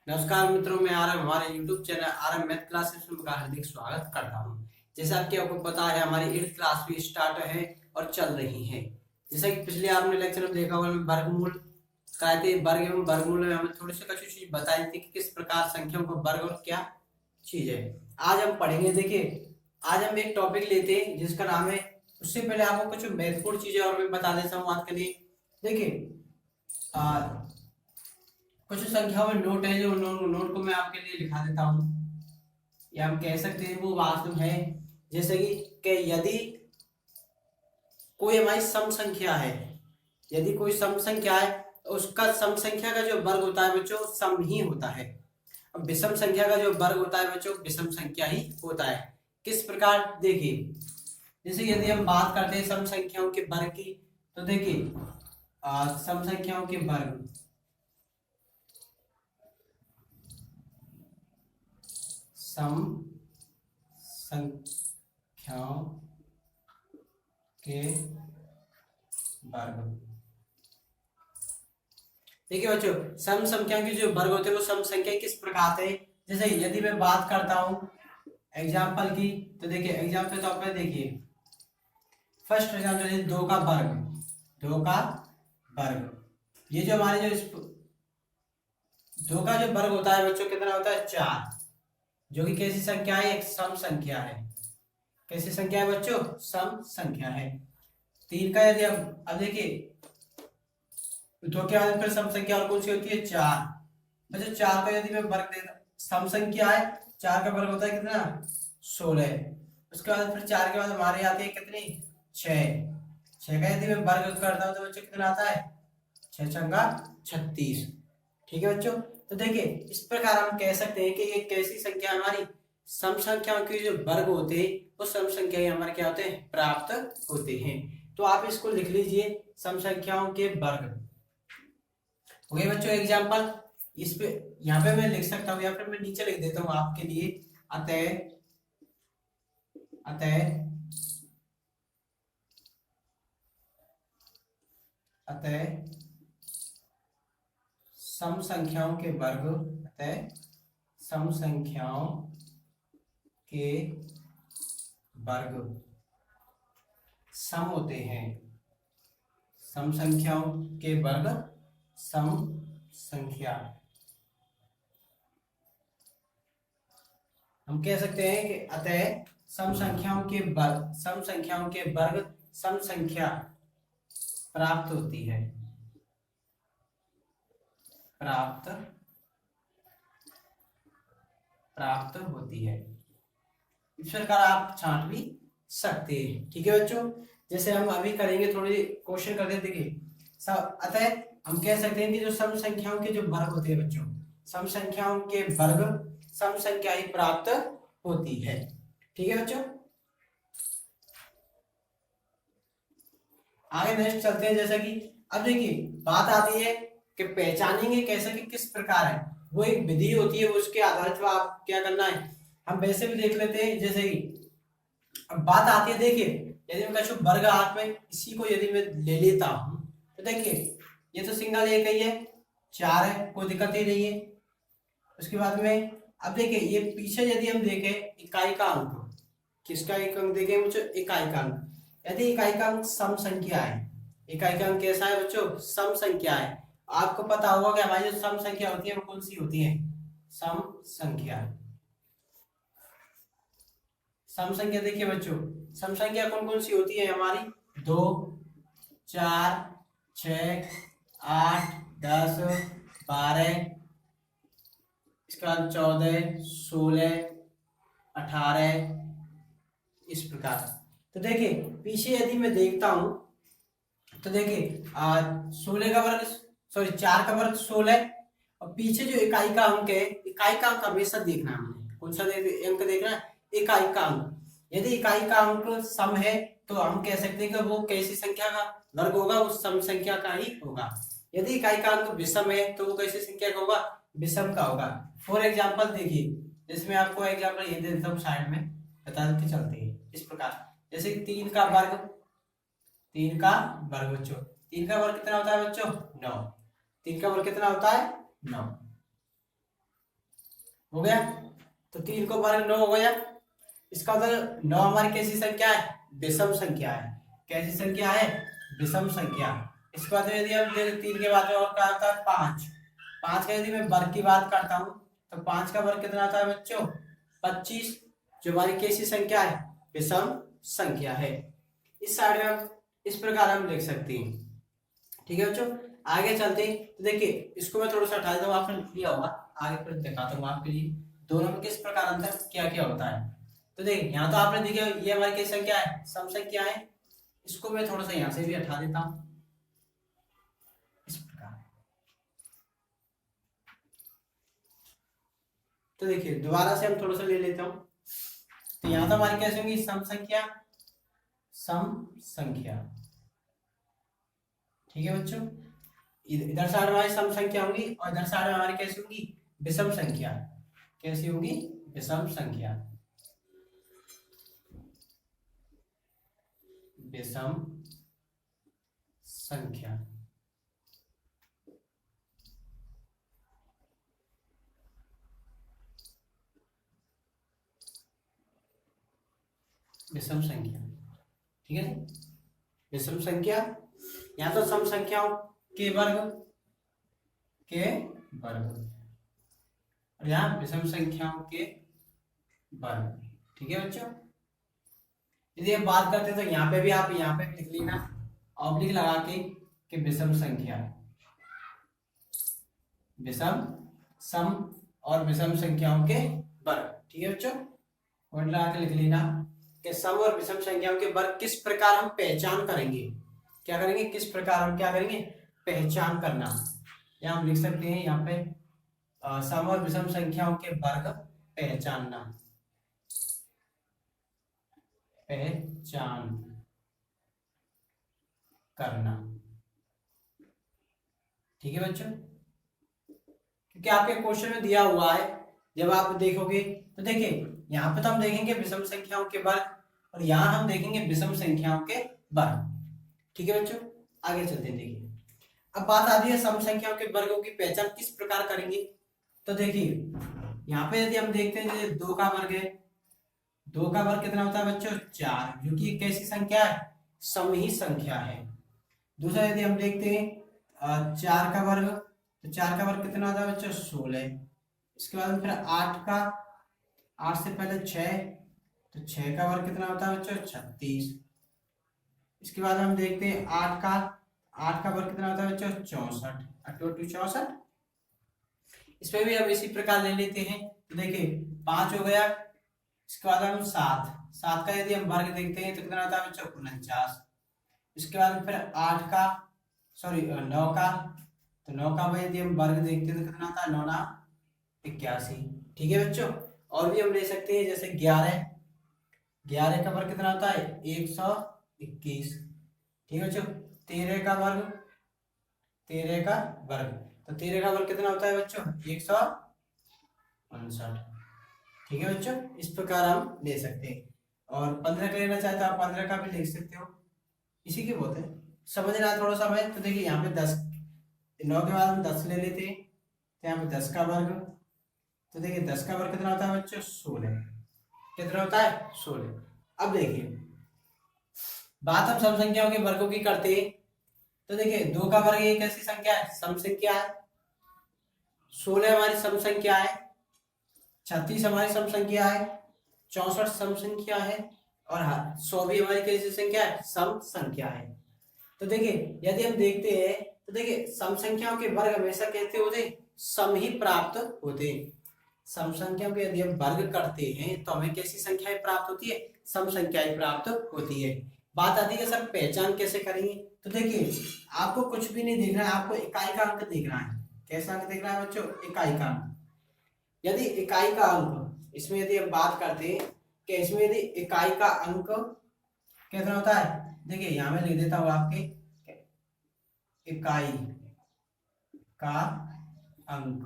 नमस्कार मित्रों, मैं आरएम हमारे YouTube channel RM math classes में आपका हार्दिक स्वागत करता हूं। जैसा कि आपको पता है, हमारी 8th क्लास भी स्टार्ट है और चल रही है। जैसा कि पिछले आपने लेक्चर में देखा होगा, हमें वर्गमूल कराए थे। वर्ग एवं वर्गमूल में हमें थोड़ी सी कुछ चीज बताई थी कि किस प्रकार संख्याओं को वर्ग और क्या चीज है। आज हम पढ़ेंगे। देखिए, आज हम एक टॉपिक लेते हैं जिसका नाम है, उससे पहले आपको कुछ महत्वपूर्ण चीजें और भी बता देता हूँ आज के लिए। देखिए, कुछ संख्याओं में नोट है, जो नोट को मैं आपके लिए लिखा देता हूँ, या हम कह सकते हैं वो वास्तव है। जैसे कि यदि कोई हमारी सम संख्या है, यदि कोई सम संख्या है तो उसका सम संख्या का जो वर्ग होता है बच्चों, सम ही होता है। और विषम संख्या का जो वर्ग होता है बच्चों, विषम संख्या ही होता है। किस प्रकार, देखिए, जैसे यदि हम बात करते हैं सम संख्याओं के वर्ग की, तो देखिए, सम संख्याओं के वर्ग, सम संख्याओं के वर्ग। देखिए बच्चों, सम संख्या के जो वर्ग होते हैं वो सम संख्या किस प्रकार से, जैसे यदि मैं बात करता हूं एग्जाम्पल की, तो देखिए एग्जाम्पल तो आप देखिए, फर्स्ट एग्जाम्पल है 2 का वर्ग। 2 का वर्ग, ये जो हमारे जो 2 का जो वर्ग होता है बच्चों, कितना होता है? 4, जो कि कैसी संख्या है? एक सम संख्या है। कैसी संख्या है बच्चों? सम संख्या है। 3 का यदि अब देखिए, तो क्या फिर सम संख्या और कौन सी होती है? 4। अच्छा, 4 का यदि मैं वर्ग देता, सम संख्या है, 4 का वर्ग होता है कितना? 16। उसके बाद फिर 4 के बाद हमारे आती है कितनी? 6। 6 का यदि मैं वर्ग करता हूँ तो बच्चों कितना आता है? 6 छंगा 36। ठीक है बच्चों, तो देखिए इस प्रकार हम कह सकते हैं कि ये कैसी संख्या हमारी, सम संख्याओं के जो वर्ग होते हैं वो सम संख्या हमारे क्या होते हैं? प्राप्त होते हैं। तो आप इसको लिख लीजिए, सम संख्याओं के वर्ग। ओके बच्चों, एग्जाम्पल इस पे यहाँ पे मैं लिख सकता हूँ, या फिर मैं नीचे लिख देता हूँ आपके लिए। अतः अतः अतः सम संख्याओं के वर्ग, अतः सम संख्याओं के वर्ग सम होते हैं। सम संख्याओं के वर्ग सम संख्या, हम कह सकते हैं कि अतः सम संख्याओं के वर्ग, सम संख्याओं के वर्ग सम संख्या प्राप्त होती है। प्राप्त प्राप्त होती है। इस प्रकार आप छांट भी सकते हैं। ठीक है बच्चों, जैसे हम अभी करेंगे, थोड़ी क्वेश्चन कर देते। देखिए, अतः हम कह सकते हैं कि जो सम संख्याओं के जो वर्ग होते हैं बच्चों, सम संख्याओं के वर्ग सम संख्या ही प्राप्त होती है। ठीक है बच्चों, आगे नेक्स्ट चलते हैं। जैसा कि अब देखिए, बात आती है कि पहचानेंगे कैसे कि किस प्रकार है, वो एक विधि होती है, उसके आधारित आप क्या करना है, हम वैसे भी देख लेते हैं। जैसे कि अब बात आती है, देखिए, यदि मैं कुछ वर्ग हाथ में, इसी को यदि मैं ले लेता हूं, तो देखिए ये तो सिंगल एक ही है, 4 है, कोई दिक्कत ही नहीं है। उसके बाद में अब देखिए, ये पीछे यदि हम देखें इकाई का अंक, किसका एक अंक देखें बच्चों? इकाई का अंक। यदि इकाई का अंक सम संख्या है, इकाई का अंक कैसा है बच्चों? सम संख्या है। आपको पता होगा कि हमारी जो सम संख्या होती है वो कौन सी होती है? सम संख्या। सम संख्या देखिए बच्चों, सम संख्या कौन कौन सी होती है हमारी? 2, 4, 6, 8, 10, 12, इसके बाद 14, 16, 18, इस प्रकार। तो देखिए पीछे यदि मैं देखता हूं, तो देखिए 16 का वर्ग, सॉरी 4 का वर्ग 16, और पीछे जो इकाई का अंक है, इकाई का अंक हमेशा देखना है हमने। कौन सा अंक देखना है? इकाई का अंक। यदि इकाई का अंक सम है तो हम कह सकते हैं कि वो कैसी संख्या का वर्ग होगा? उस सम संख्या का ही होगा। यदि इकाई का अंक विषम है तो वो कैसी संख्या का होगा? विषम का होगा। फॉर एग्जाम्पल देखिए, इसमें आपको एग्जाम्पल ये दे देता हूँ साइड में, बताते चलते हैं इस प्रकार। जैसे 3 का वर्ग, 3 का वर्ग बच्चों, 3 का वर्ग कितना होता है बच्चों? 9। 3 का वर्ग कितना होता है? 9। हो गया। तो 3 को वर्ग 9 हो गया। इसका मतलब 9 हमारी कैसी संख्या है, विषम संख्या है। कैसी संख्या है, विषम संख्या। इसके बाद यदि हम 3 के बाद में और क्या आता है, 5। 5 का यदि मैं वर्ग की बात करता हूँ तो 5 का वर्ग कितना आता है बच्चों, 25, जो हमारी कैसी संख्या है, विषम संख्या है। इस साइड में हम इस प्रकार हम लिख सकते हैं। ठीक है बच्चों, आगे चलते हैं। तो देखिए इसको मैं थोड़ा सा हटा देता हूँ, आपने लिख लिया होगा, आगे फिर दिखाता हूँ आपके लिए दोनों में किस प्रकार अंतर क्या क्या होता है। तो देखिए यहाँ तो आपने देखा ये हमारी क्या संख्या है, सम संख्या है। इसको मैं थोड़ा सा यहाँ से भी हटा देता हूँ इस प्रकार। तो देखिए दोबारा से हम थोड़ा सा ले लेता हूँ। तो यहाँ तो हमारी कैसे होंगी, सम संख्या, सम संख्या। ठीक है बच्चों, इधर साइड हमारी सम संख्या होंगी और इधर साइड हमारी कैसी होगी, विषम संख्या। कैसी होगी, विषम संख्या। विषम संख्या। विषम संख्या, ठीक है। विषम संख्या, यहाँ तो सम संख्याओं के वर्ग, के वर्ग, और यहाँ विषम संख्याओं के वर्ग। ठीक है बच्चों, यदि हम बात करते हैं तो यहाँ पे भी आप यहाँ पे लिख लेना ऑब्लिक लगा के कि विषम संख्या, विषम, सम और विषम संख्याओं के वर्ग। ठीक है बच्चों, पॉइंट लगा के लिख लेना कि सम और विषम संख्याओं के वर्ग किस प्रकार हम पहचान करेंगे। क्या करेंगे, किस प्रकार हम क्या करेंगे, पहचान करना। या हम लिख सकते हैं यहाँ पे सम और विषम संख्याओं के वर्ग पहचानना, पहचान करना। ठीक है बच्चों, क्योंकि आपके क्वेश्चन में दिया हुआ है, जब आप देखोगे तो देखिए यहाँ पे तो हम देखेंगे विषम संख्याओं के वर्ग और यहाँ हम देखेंगे विषम संख्याओं के वर्ग। ठीक है बच्चों, आगे चलते हैं। देखिए अब बात आती है सम संख्याओं के वर्गों की पहचान किस प्रकार करेंगे। तो देखिए यहाँ पे यदि हम देखते हैं जैसे 2 का वर्ग है, 2 का वर्ग कितना होता है बच्चों, 4, जो कि एक कैसी संख्या है, सम ही संख्या है। दूसरा यदि हम देखते हैं 4 का वर्ग, तो 4 का वर्ग कितना होता है बच्चों, 16। इसके बाद फिर 8 का, 8 से पहले 6, तो 6 का वर्ग कितना होता है बच्चों, 36। इसके बाद हम देखते हैं 8 का वर्ग कितना होता है बच्चों, 64, 8 2 64। इसमें भी हम इसी प्रकार ले लेते हैं। तो देखिए 5 हो गया। इसके बाद हम 7 का यदि हम वर्ग देखते हैं तो कितना होता है बच्चों, 49। इसके बाद फिर 8 का, सॉरी 9 का, तो 9 का यदि हम वर्ग देखते हैं तो कितना आता है, 9 81। ठीक है बच्चों, और भी हम ले सकते हैं जैसे 11 का वर्ग कितना होता है, 121। ठीक है बच्चों, 13 का वर्ग, 13 का वर्ग, तो 13 का वर्ग कितना होता है बच्चों, 159। ठीक है बच्चों, इस प्रकार हम ले सकते हैं। और 15 का लेना चाहते हो आप 15 का भी लिख सकते हो, इसी के बोलते हैं। समझ रहा है थोड़ा सा मैं। तो देखिए यहाँ पे 10, 9 के बाद हम 10 ले लेते हैं, तो यहाँ पे 10 का वर्ग, तो देखिए 10 का वर्ग कितना होता है बच्चों, 16। कितना होता है, 16। अब देखिए बात हम सम संख्याओं के वर्गों की करते हैं। तो देखिए 2 का वर्ग एक ऐसी संख्या है, सम संख्या है। 16 हमारी सम संख्या है। 36 हमारी सम संख्या है। 64 सम संख्या है। और 100 भी हमारी कैसी संख्या है, सम संख्या है। तो देखिए यदि हम देखते हैं तो देखिए सम संख्याओं के वर्ग हमेशा कैसे होते, सम ही प्राप्त होते। सम संख्याओं के यदि हम वर्ग करते हैं तो हमें कैसी संख्याएं प्राप्त होती है, सम संख्याएं प्राप्त होती है। बात आती है सर पहचान कैसे करेंगे। तो देखिए आपको कुछ भी नहीं देखना है, आपको इकाई का अंक देखना है। कैसा अंक देखना है बच्चों, इकाई का अंक। यदि इकाई का अंक, इसमें यदि हम बात करते हैं कि इसमें यदि इकाई का अंक कितना होता है, देखिए यहां मैं लिख देता हूं आपके इकाई का अंक।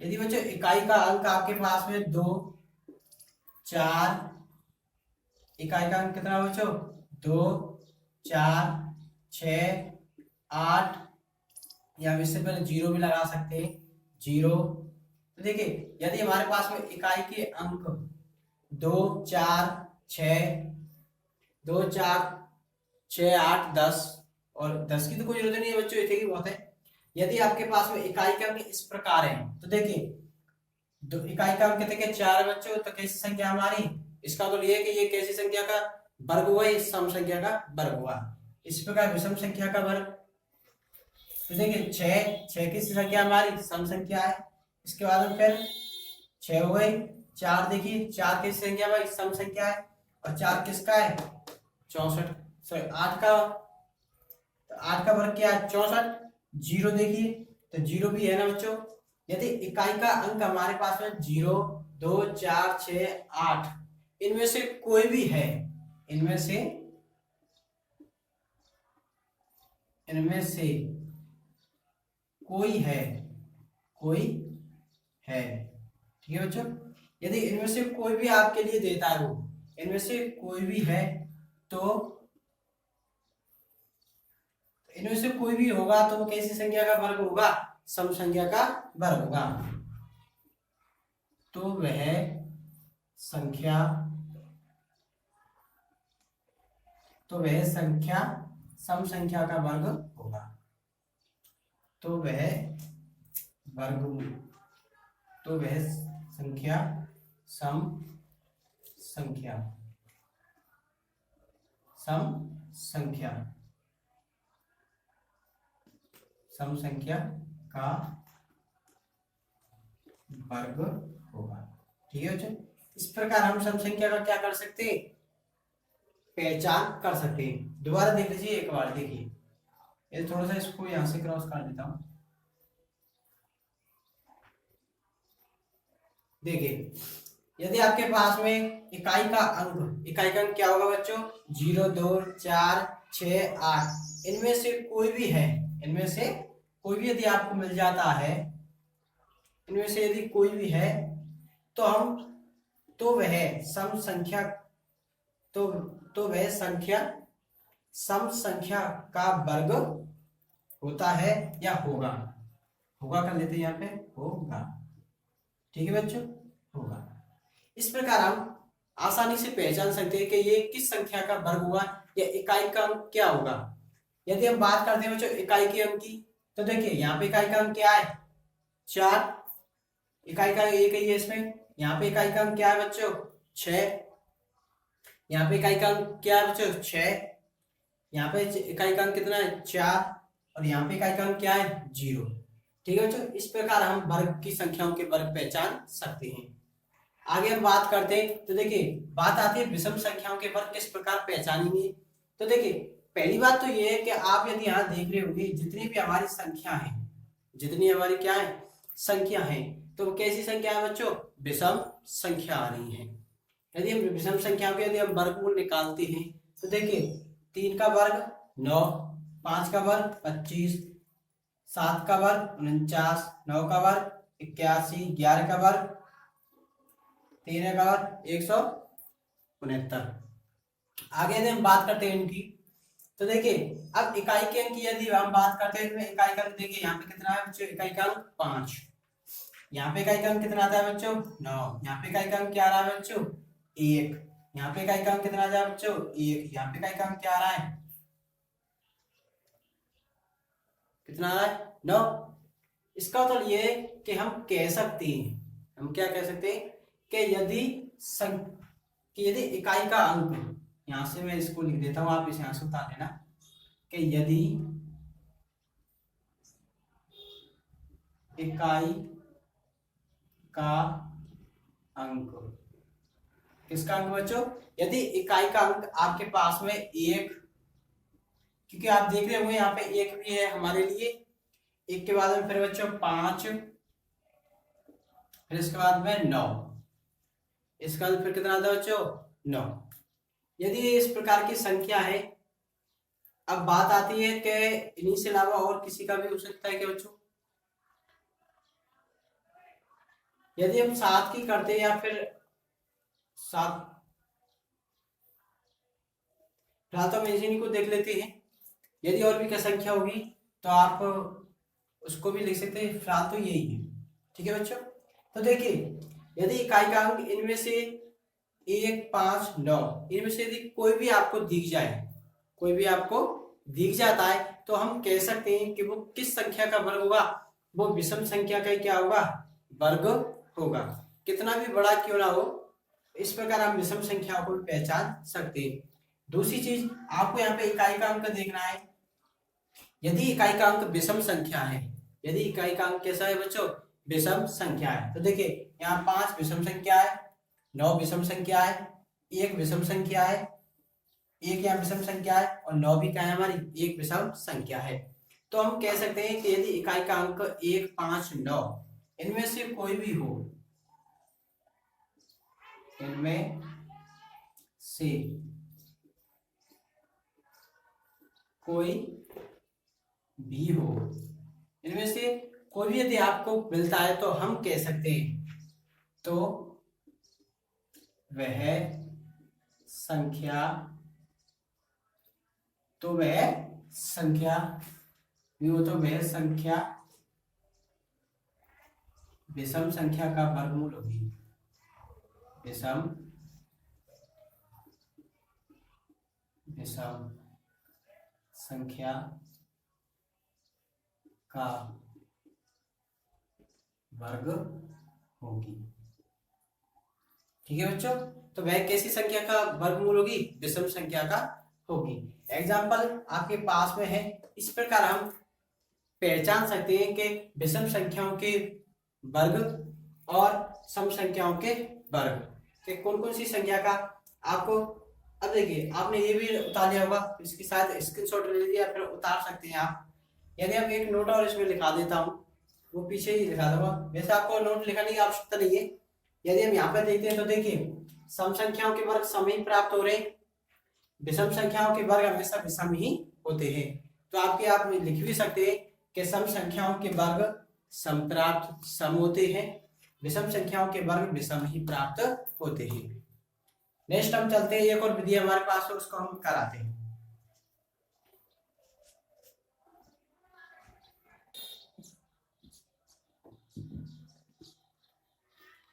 यदि बच्चों इकाई का अंक आपके पास में 2, 4, इकाई का अंक कितना बच्चों, 2, 4, 6, 8, या इससे पहले 0 भी लगा सकते हैं, 0, तो देखिए यदि हमारे पास में इकाई के अंक 2 4 6 2 4 6 8 10 और 10 की तो कोई जरूरत नहीं है बच्चों, इतने की बहुत है। यदि आपके पास में इकाई के अंक इस प्रकार है तो देखिए दो इकाई का अंक कितने के 4 बच्चों, तो कैसी संख्या हमारी, इसका तो ये है कि ये कैसी संख्या का वर्ग हुआ, इस सम संख्या का वर्ग हुआ। इस प्रकार विषम संख्या का वर्ग, तो देखिए 6 किस संख्या हमारी सम संख्या है। इसके बाद में फिर 6 हो गई, 4 देखिए 4 किस संख्या भाई सम संख्या है, और 4 किसका है 64, सॉरी 8 का, तो 8 का वर्ग क्या है 64। 0 देखिए तो 0 भी है ना बच्चों। यदि इकाई का अंक हमारे पास में 0 2 4 6 8 इनमें से कोई भी है, इनमें से कोई है, ठीक है बच्चों। यदि इनमें से कोई भी आपके लिए देता है, वो इनमें से कोई भी है तो इनमें से कोई भी होगा तो वो कैसी संख्या का वर्ग होगा, सम संख्या का वर्ग होगा। तो वह संख्या सम संख्या का वर्ग होगा। तो वह संख्या सम संख्या का वर्ग होगा, ठीक है बच्चों। इस प्रकार हम सम संख्या का क्या कर सकते हैं, पहचान कर सकते हैं। दोबारा देख लीजिए एक बार, देखिए ये थोड़ा सा इसको यहां से क्रॉस कर देता हूं। देखिए यदि आपके पास में इकाई का अंक क्या होगा बच्चों, 0 2 4 6 8 इनमें से कोई भी है, इनमें से कोई भी यदि आपको मिल जाता है, इनमें से यदि कोई भी है तो वह सम संख्या सम संख्या का वर्ग होता है या होगा कर लेते हैं यहाँ पे, होगा, ठीक है बच्चों, होगा। इस प्रकार हम आसानी से पहचान सकते हैं कि ये किस संख्या का वर्ग हुआ या इकाई का अंक क्या होगा। यदि हम बात करते हैं बच्चों इकाई के अंक की, तो देखिए यहाँ पे इकाई का अंक क्या है 4, इकाई का एक ही है इसमें। यहाँ पे इकाई का अंक क्या है बच्चों 6, यहाँ पे इकाई का अंक क्या है बच्चों 6, यहाँ पे इकाई का अंक कितना है 4, और यहाँ पे इकाई का अंक क्या है 0, ठीक है बच्चों। इस प्रकार हम वर्ग की संख्याओं के वर्ग पहचान सकते हैं। आगे हम बात करते हैं, तो देखिए बात आती है विषम संख्याओं के वर्ग किस प्रकार पहचानेंगे। तो देखिए पहली बात तो ये है कि आप यदि यहाँ देख रहे होंगे जितनी भी हमारी संख्या है, जितनी हमारी क्या है संख्या है, तो वो कैसी संख्या है बच्चों, विषम संख्या आ रही है। यदि हम विषम संख्याओं के यदि हम वर्गमूल निकालते हैं तो देखिए 3 का वर्ग 9, 5 का वर्ग 25, 7 का वर्ग 49, 9 का वर्ग 81, 11 का वर्ग 13 का वर्ग 169। आगे यदि हम बात करते हैं इनकी, तो देखिए अब इकाई के अंक की यदि हम बात करते हैं इसमें इकाई का अंक देखिए यहाँ पे कितना है बच्चों, इकाई का अंक 5, यहाँ पे इकाई का अंक कितना आता है बच्चों 9, यहाँ पे इकाई का अंक क्या आ रहा है बच्चों 1, यहाँ पे इकाई का अंक कितना आ रहा है बच्चों 1, यहाँ पे इकाई का अंक क्या आ रहा है कितना आ रहा है 9। इसका मतलब ये है कि हम कह सकते हैं, हम क्या कह सकते हैं कि यदि इकाई का अंक, यहां से मैं इसको लिख देता हूं, आप इसे यहां से उतार लेना, कि यदि इकाई का अंक, किसका अंक बच्चों, यदि इकाई का अंक आपके पास में 1, क्योंकि आप देख रहे होंगे यहाँ पे 1 भी है हमारे लिए, 1 के बाद में फिर बच्चों 5, फिर इसके बाद में 9, इसका अंक फिर कितना आता है बच्चों 9। यदि इस प्रकार की संख्या है, अब बात आती है कि इन्हीं से अलावा और किसी का भी हो सकता है क्या बच्चों, यदि हम 7 की करते या फिर 7, फिलहाल तो हम इन्हीं को देख लेते हैं। यदि और भी क्या संख्या होगी तो आप उसको भी लिख सकते हैं, फिलहाल तो यही है, ठीक है बच्चों। तो देखिए यदि इकाई का अंक इनमें से 1, 5, 9 इनमें से यदि कोई भी आपको दिख जाए, कोई भी आपको दिख जाता है, तो हम कह सकते हैं कि वो किस संख्या का वर्ग होगा, वो विषम संख्या का क्या होगा, वर्ग होगा। कितना भी बड़ा क्यों ना हो, इस प्रकार हम विषम संख्या को पहचान सकते हैं। दूसरी चीज आपको यहाँ पे इकाई का अंक देखना है। यदि इकाई का अंक विषम संख्या है, यदि इकाई का अंक कैसा है बच्चों, विषम संख्या है, तो देखिए यहाँ 5 विषम संख्या है, 9 विषम संख्या है, 1 विषम संख्या है, 1 यहाँ विषम संख्या है और 9 भी क्या है हमारी, एक विषम संख्या है। तो हम कह सकते हैं कि यदि इकाई का अंक 1, 5, 9 इनमें से कोई भी हो, इनमें से कोई भी हो, इनमें से कोई भी यदि आपको मिलता है तो हम कह सकते हैं तो वह संख्या विषम संख्या का वर्गमूल होगी, विषम संख्या का वर्ग होगी। ठीक है बच्चों, तो वह कैसी संख्या का वर्गमूल होगी, विषम संख्या का होगी। एग्जाम्पल आपके पास में है, इस प्रकार हम पहचान सकते हैं कि विषम संख्याओं के वर्ग और सम संख्याओं के वर्ग के कौन कौन सी संख्या का आपको। अब देखिए आपने ये भी उतार लिया होगा, इसके साथ स्क्रीनशॉट ले लीजिए, फिर उतार सकते हैं आप। यदि आप एक नोट और इसमें लिखा देता हूँ, वो पीछे ही लिखा दूंगा, वैसे आपको नोट लिखने की आवश्यकता नहीं है। यदि हम यहाँ पर देखते हैं तो देखिए सम संख्याओं के वर्ग सम ही प्राप्त हो रहे, विषम संख्याओं के वर्ग हमेशा विषम ही होते हैं। तो आप लिख भी सकते हैं कि सम संख्याओं के वर्ग सम प्राप्त सम होते हैं, विषम संख्याओं के वर्ग विषम ही प्राप्त होते हैं। नेक्स्ट हम चलते हैं, एक और विधि हमारे पास है, उसको हम कराते हैं।